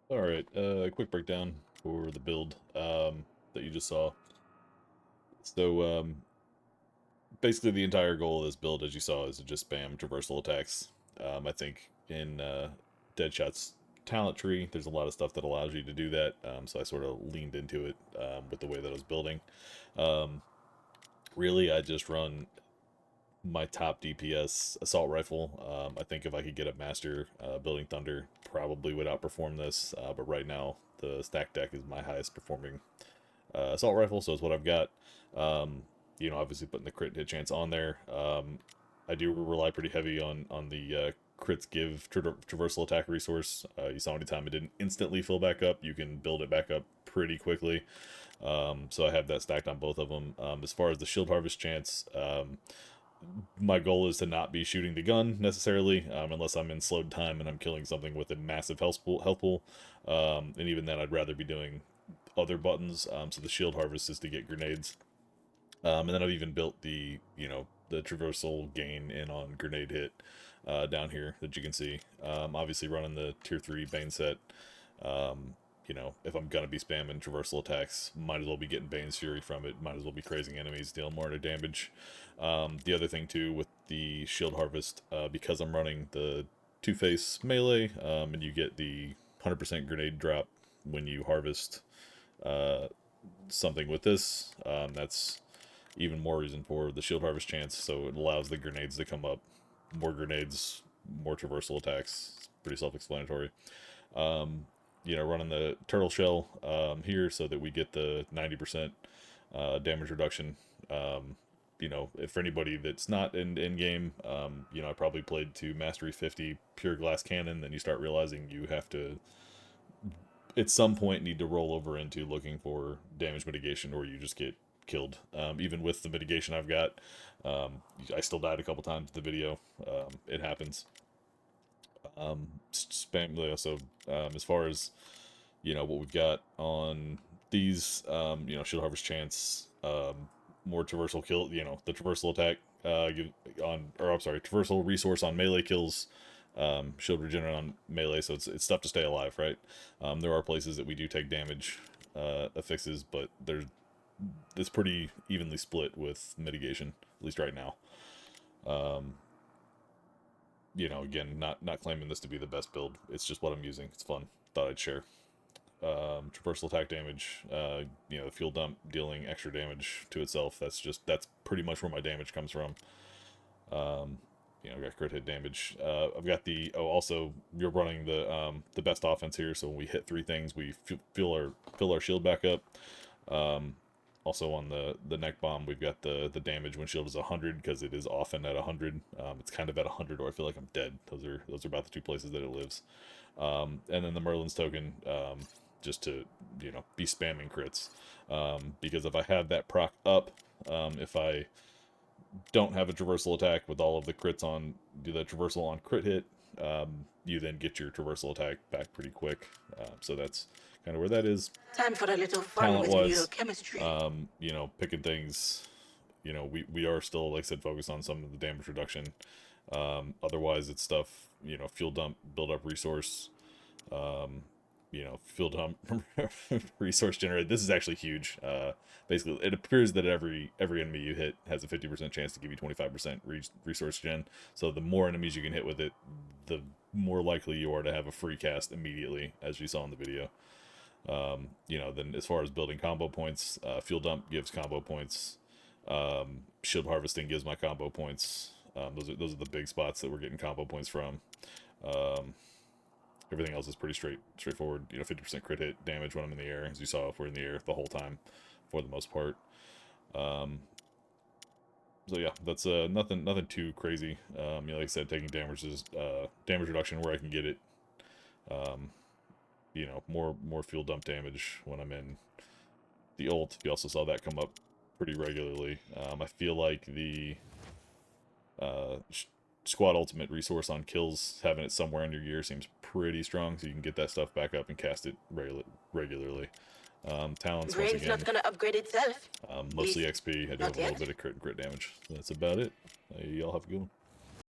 Alright, quick breakdown for the build that you just saw. So, basically the entire goal of this build, as you saw, is to just spam traversal attacks. I think in Deadshot's talent tree, there's a lot of stuff that allows you to do that, so I sort of leaned into it with the way that I was building. Um, really, I just run my top DPS assault rifle. I think if I could get a master building Thunder, probably would outperform this. But right now, the stack deck is my highest performing assault rifle, so it's what I've got. Um, obviously putting the crit hit chance on there. I do rely pretty heavy on the crits give traversal attack resource. You saw anytime it didn't instantly fill back up, you can build it back up pretty quickly. So I have that stacked on both of them. As far as the shield harvest chance, my goal is to not be shooting the gun necessarily, unless I'm in slowed time and I'm killing something with a massive health pool. And even then, I'd rather be doing other buttons. So the shield harvest is to get grenades. And then I've even built the traversal gain in on grenade hit down here that you can see. Obviously running the tier 3 Bane set. If I'm gonna be spamming traversal attacks, might as well be getting Bane's Fury from it. Might as well be crazing enemies, dealing more damage. The other thing too with the shield harvest, because I'm running the two-face melee, and you get the 100% grenade drop when you harvest uh, something with this. That's even more reason for the shield harvest chance. So it allows the grenades to come up. More grenades, more traversal attacks. It's pretty self-explanatory. Um, running the turtle shell here so that we get the 90% damage reduction. If for anybody that's not in game, I probably played to Mastery 50 Pure Glass Cannon, then you start realizing you have to at some point need to roll over into looking for damage mitigation, or you just get killed. Even with the mitigation I've got, I still died a couple times in the video. It happens. Spam. So as far as what we've got on these, shield harvest chance, more traversal kill. The traversal attack. I'm sorry, traversal resource on melee kills. Shield regenerate on melee, so it's tough to stay alive, right? There are places that we do take damage affixes, but it's pretty evenly split with mitigation, at least right now. Um, again, not claiming this to be the best build. It's just what I'm using. It's fun. Thought I'd share. Traversal attack damage. Fuel dump dealing extra damage to itself. That's pretty much where my damage comes from. Um, I've got crit hit damage. I've got also you're running the best offense here. So when we hit three things, we fill our shield back up. Um, Also on the neck bomb, we've got the damage when shield is 100 because it is often at 100. It's kind of at 100, or I feel like I'm dead. Those are about the two places that it lives. And then the Merlin's token, just to be spamming crits, because if I have that proc up, if I don't have a traversal attack with all of the crits on, do the traversal on crit hit, you then get your traversal attack back pretty quick. So that's kind of where that is. Time for a little fun Talent with wise, neurochemistry. picking things, we are still, like I said, focused on some of the damage reduction. Otherwise, it's stuff, fuel dump, build up resource, um, fuel dump, resource generated. This is actually huge. Basically, it appears that every enemy you hit has a 50% chance to give you 25% resource gen. So the more enemies you can hit with it, the more likely you are to have a free cast immediately, as you saw in the video. Then as far as building combo points, fuel dump gives combo points. Shield harvesting gives my combo points. Those are the big spots that we're getting combo points from. Um, Everything else is pretty straightforward. 50% crit hit damage when I'm in the air, as you saw if we're in the air the whole time, for the most part. Um, so yeah, that's nothing too crazy. Like I said, taking damage is damage reduction where I can get it. Um, more fuel dump damage when I'm in the ult. You also saw that come up pretty regularly. I feel like the uh, squad ultimate resource on kills, having it somewhere in your gear seems pretty strong, so you can get that stuff back up and cast it regularly. Talents, once Brain's again, not gonna upgrade itself. mostly Least, XP. I do not have a little yet. bit of crit and grit damage. That's about it. Y'all have a good one.